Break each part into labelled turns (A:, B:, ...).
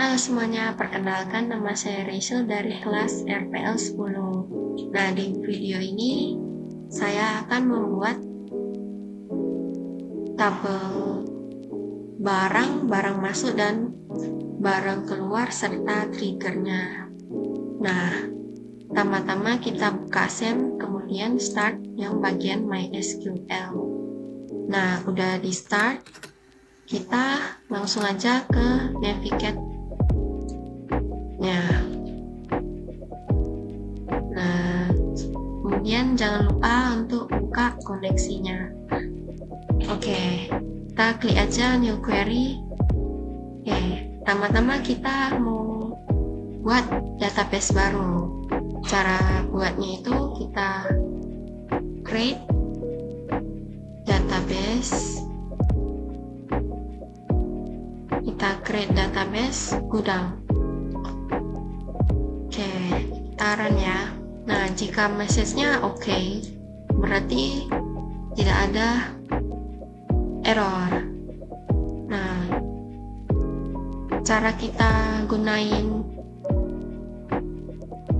A: Halo semuanya, perkenalkan nama saya Rachel dari kelas RPL 10. Nah, di video ini saya akan membuat tabel barang masuk dan barang keluar serta triggernya. Nah, pertama-tama kita buka SEM, kemudian start yang bagian MySQL. Nah, udah di start, kita langsung aja ke navigate. Nah, kemudian jangan lupa untuk buka koneksinya. Oke, kita klik aja new query. Oke, pertama-tama kita mau buat database baru. Cara buatnya itu kita create database. Gudang. Oke, kita run ya. Nah, jika message-nya oke, berarti tidak ada error. Nah, cara kita gunain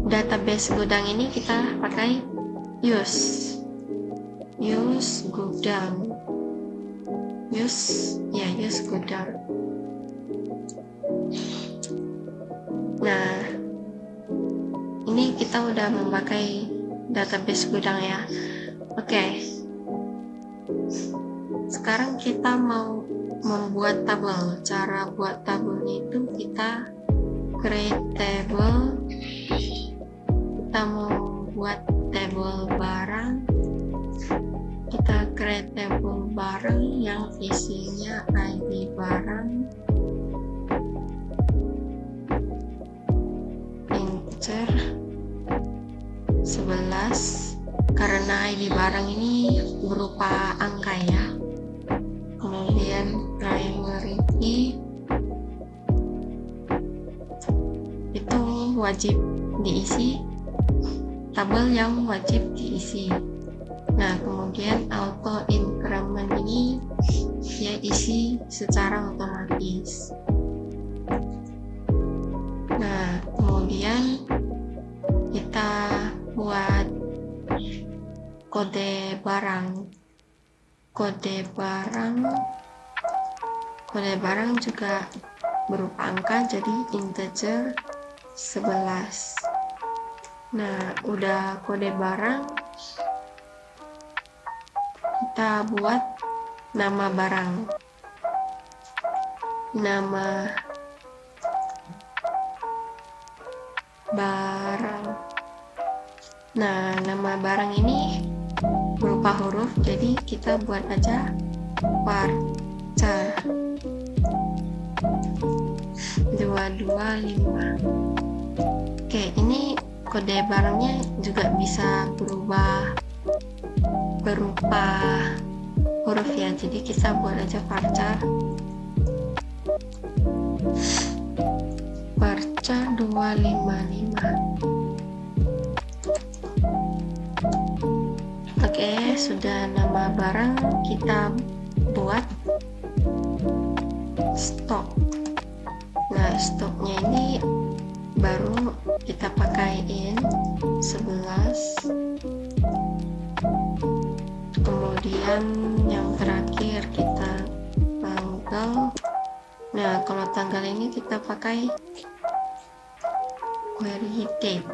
A: database gudang ini kita pakai use gudang. Nah, ini kita udah memakai database gudang ya. Oke, sekarang kita mau membuat tabel. Cara buat tabelnya itu kita create table. Kita mau buat table barang, kita create table barang yang isinya ID barang, integer 11 karena ID barang ini berupa angka ya. Kemudian primary key itu wajib diisi, tabel yang wajib diisi. Nah, kemudian auto increment ini dia isi secara otomatis. Nah, kemudian kita buat kode barang. Kode barang juga berupa angka, jadi integer 11. Nah, udah kode barang, kita buat nama barang. Nah, nama barang ini berupa huruf, jadi kita buat aja varchar 225. Oke, ini kode barangnya juga bisa berubah berupa huruf ya, jadi kita buat aja varchar 255. Oke, sudah nama barang, kita buat stok. Nah, stoknya ini baru kita pakaiin 11. Kemudian yang terakhir kita tanggal. Nah, kalau tanggal ini kita pakai query date.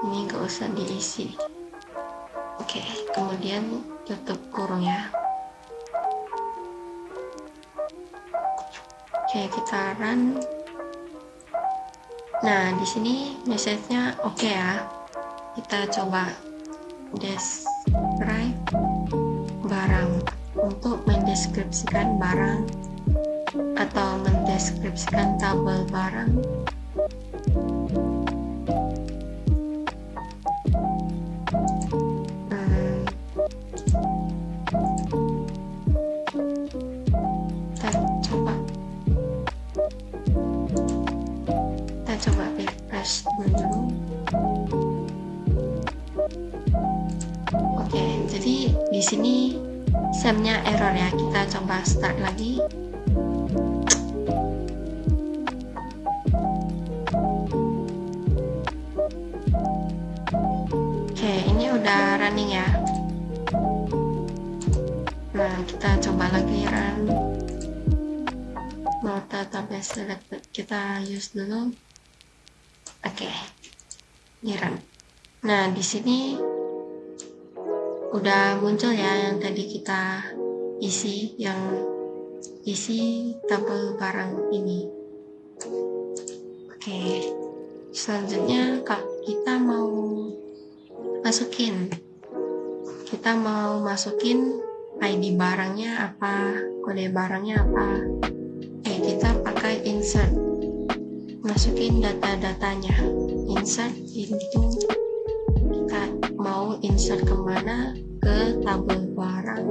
A: Ini nggak usah diisi. Oke, kemudian tutup kurung ya. Oke, kita run. Nah, di sini message-nya oke ya. Kita coba describe barang untuk mendeskripsikan barang atau mendeskripsikan tabel barang. Kita coba refresh dulu. Oke, jadi di sini SEM-nya error ya. Kita coba start lagi. running ya. Nah, kita coba lagi run. Mau database selected kita use dulu. Oke, ini run. Nah, di sini udah muncul ya yang tadi kita isi, yang isi tabel barang ini. Oke, selanjutnya kita mau masukin ID barangnya apa, kode barangnya apa. Oke, kita pakai insert, masukin data-datanya. Insert itu kita mau insert kemana, ke tabel barang.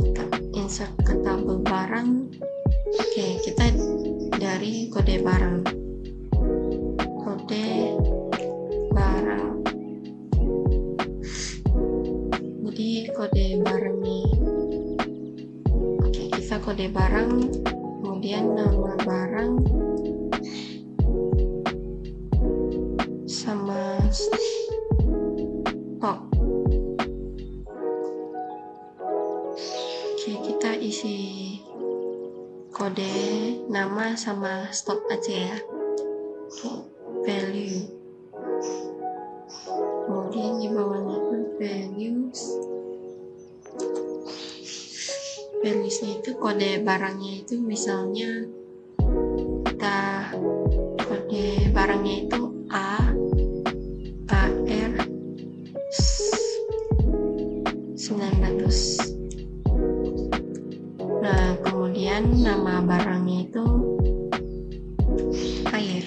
A: Kita insert ke tabel barang. Oke, kita dari kode barang. Jadi kode barang nih. Oke, kita kode barang, kemudian nama barang sama stok. Oke, kita isi kode nama sama stok aja ya. Oke, value, kemudian di bawahnya itu valuesnya itu kode barangnya itu, misalnya kita kode barangnya itu AR 900. Nah, kemudian nama barangnya itu air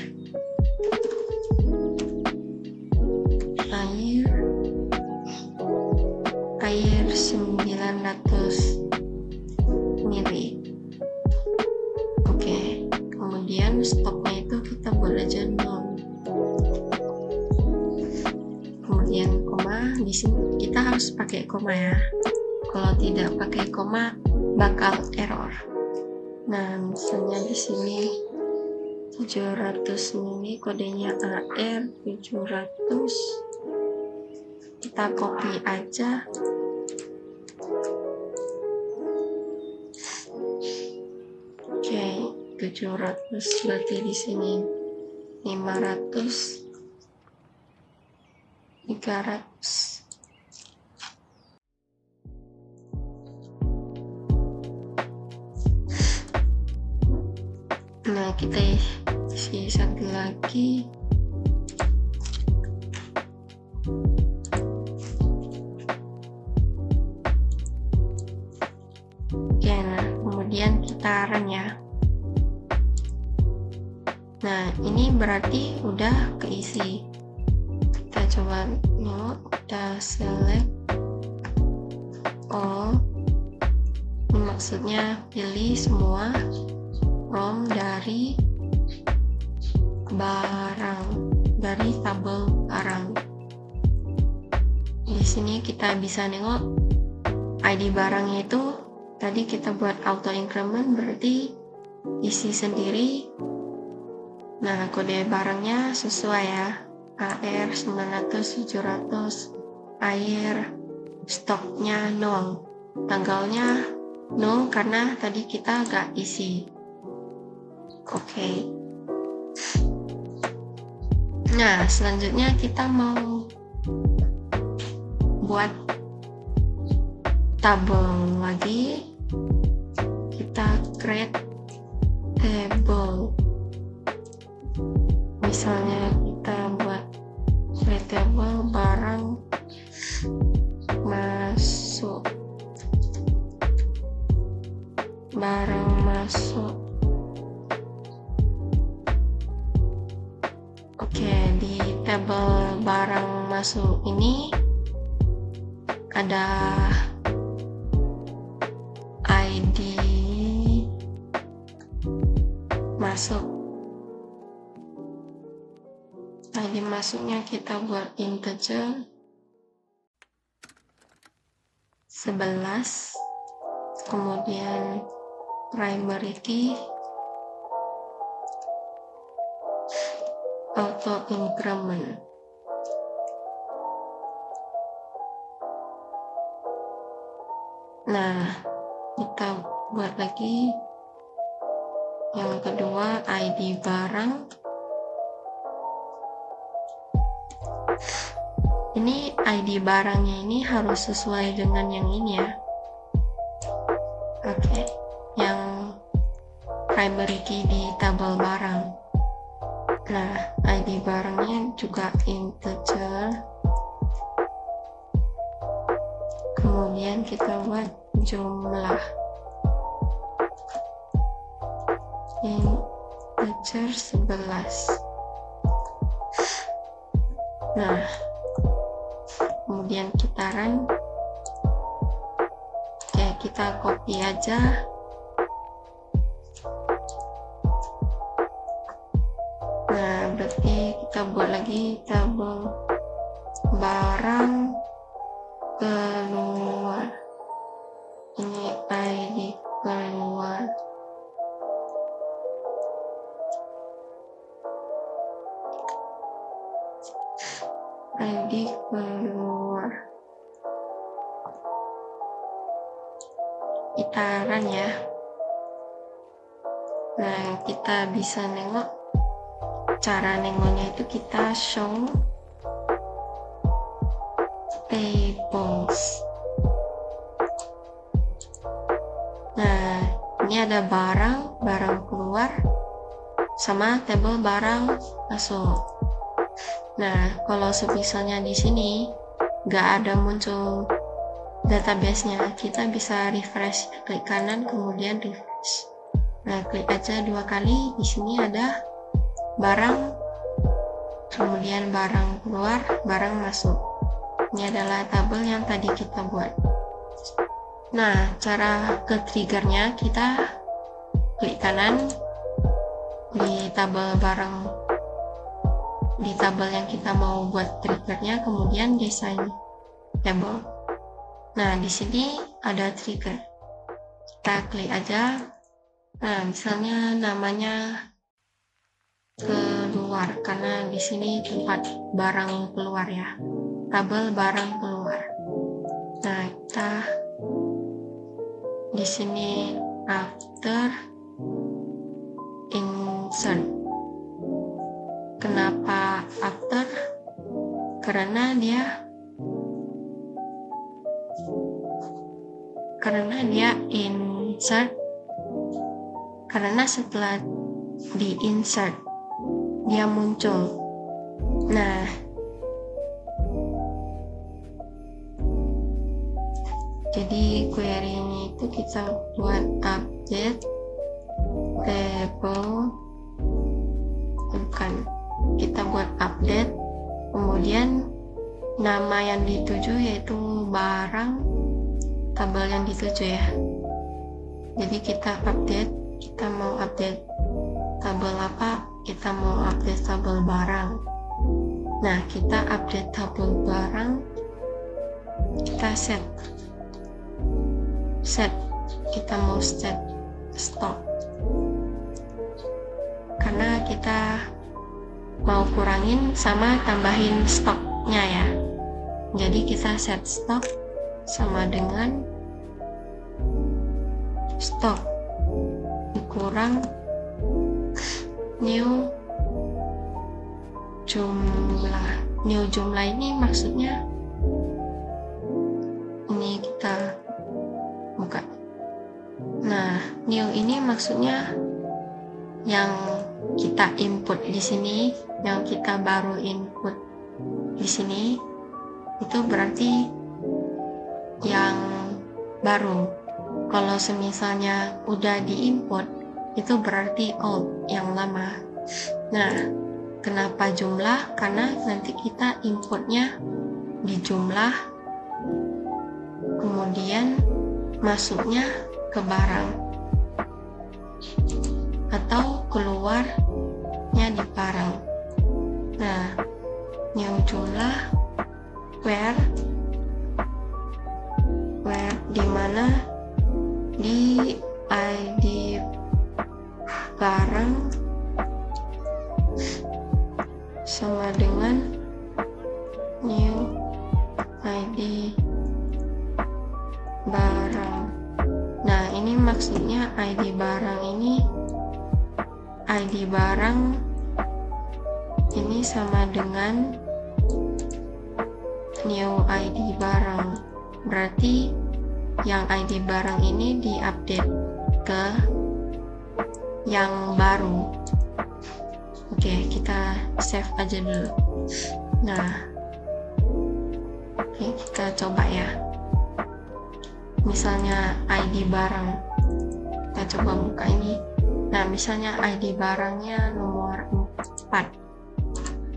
A: 900 ml. Oke, kemudian stoknya itu kita buat aja 0. Kemudian koma, di sini kita harus pakai koma ya. Kalau tidak pakai koma bakal error. Nah, misalnya di sini 700 ml, kodenya AR 700. Kita copy aja. Oke, 700 berarti di sini 500, 300. Nah, kita isi satu lagi. Oke, nah kemudian kita run ya. Nah, ini berarti udah keisi. Kita coba kita select all. Ini maksudnya pilih semua from dari barang, dari tabel barang. Di sini kita bisa nengok ID barangnya itu. Tadi kita buat auto increment, berarti isi sendiri. Nah, kode barangnya sesuai ya, AR 900, 700, air, stoknya 0, tanggalnya 0 karena tadi kita gak isi. Oke. Nah, selanjutnya kita mau buat tabel lagi. Kita create table. Misalnya kita buat create table barang masuk. Oke, di tabel barang masuk ini ada ID masuk. ID masuknya kita buat integer 11, kemudian primary key, auto increment. Nah, kita buat lagi yang kedua, ID barang. Ini ID barangnya ini harus sesuai dengan yang ini ya. Oke, yang primary key di tabel barang. Nah, ID barangnya juga integer. Kemudian kita buat jumlah integer 11. Nah, kemudian kita run. Oke, kita copy aja. Nah, berarti kita buat lagi tabel barang keluar. Ini ID keluar. ID keluar. Kita run ya. Nah, kita bisa nengok. Cara nengoknya itu kita show tables. Nah, ini ada barang keluar sama tabel barang masuk. Nah, kalau misalnya di sini nggak ada muncul database-nya, kita bisa refresh, klik kanan kemudian refresh. Nah, klik aja 2 kali. Di sini ada barang, kemudian barang keluar, barang masuk. Ini adalah tabel yang tadi kita buat. Nah, cara ke triggernya, kita klik kanan di tabel barang, di tabel yang kita mau buat triggernya, kemudian desain table. Nah, di sini ada trigger. Kita klik aja. Nah, misalnya namanya keluar, karena di sini tempat barang keluar ya, tabel barang keluar. Nah, kita di sini after insert. Kenapa after? Karena dia insert, karena setelah di insert dia muncul. Nah, jadi query ini itu kita buat update table, bukan, kita buat update, kemudian nama yang dituju yaitu barang, tabel yang dituju ya. Jadi kita update, kita mau update tabel apa? Kita mau update tabel barang. Nah, kita update tabel barang, kita set, kita mau set stock, karena kita mau kurangin sama tambahin stoknya ya. Jadi kita set stock sama dengan stok dikurang new jumlah. New jumlah ini maksudnya ini kita buka. Nah, new ini maksudnya yang kita input di sini, yang kita baru input di sini, itu berarti yang baru. Kalau semisalnya udah diinput, itu berarti old, yang lama. Nah, kenapa jumlah? Karena nanti kita inputnya di jumlah, kemudian masuknya ke barang, atau keluarnya di barang. Nah, new jumlah where di mana? Di ID barang sama dengan new ID barang. ID barang ini, ID barang ini sama dengan new ID barang. Berarti yang ID barang ini diupdate ke yang baru. Oke, kita save aja dulu. Nah, oke, kita coba ya. Misalnya ID barang, kita coba buka ini. Nah, misalnya ID barangnya nomor 4.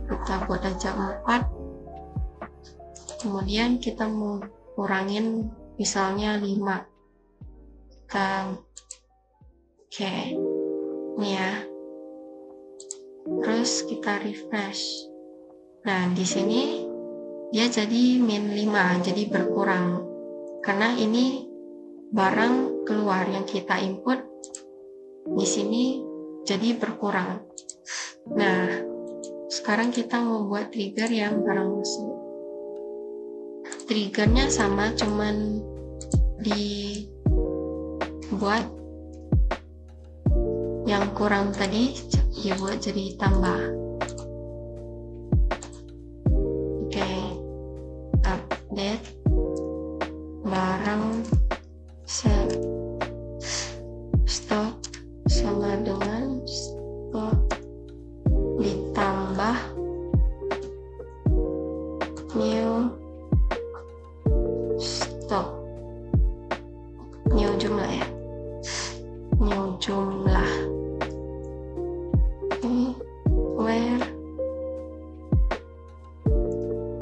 A: Kita buat aja 4. Kemudian kita mau kurangin misalnya 5. Kita oke. Ini ya. Terus kita refresh. Nah, di sini dia jadi min 5, jadi berkurang. Karena ini barang keluar yang kita input di sini jadi berkurang. Nah, sekarang kita mau buat trigger yang barang masuk. Triggernya sama, cuman dibuat yang kurang tadi dibuat jadi tambah. Oke, update barang set stok sama dengan stok ditambah new stok, new jumlah ya, new jumlah. Where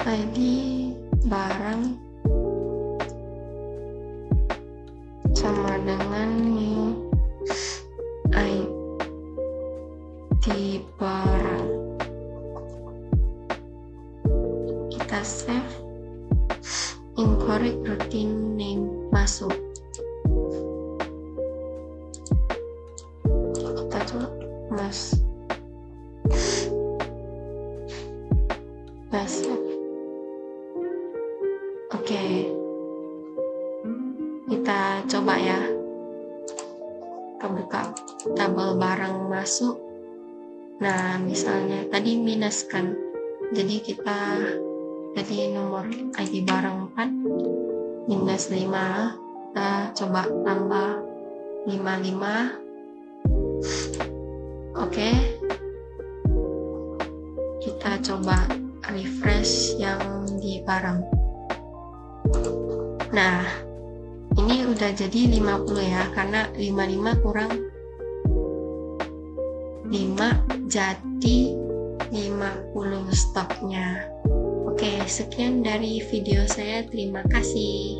A: ID barang sama dengan new ID barang. Kita save. Incorrect routine name masuk. Kita coba save. Oke, kita coba ya. Kita buka tabel barang masuk. Nah, misalnya tadi minus kan, jadi kita jadi nomor ID barang 4 minus 5, kita coba tambah 55. Oke, kita coba refresh yang di barang. Nah, ini udah jadi 50 ya, karena 55 kurang 5 jadi 50 stoknya. Oke, sekian dari video saya. Terima kasih.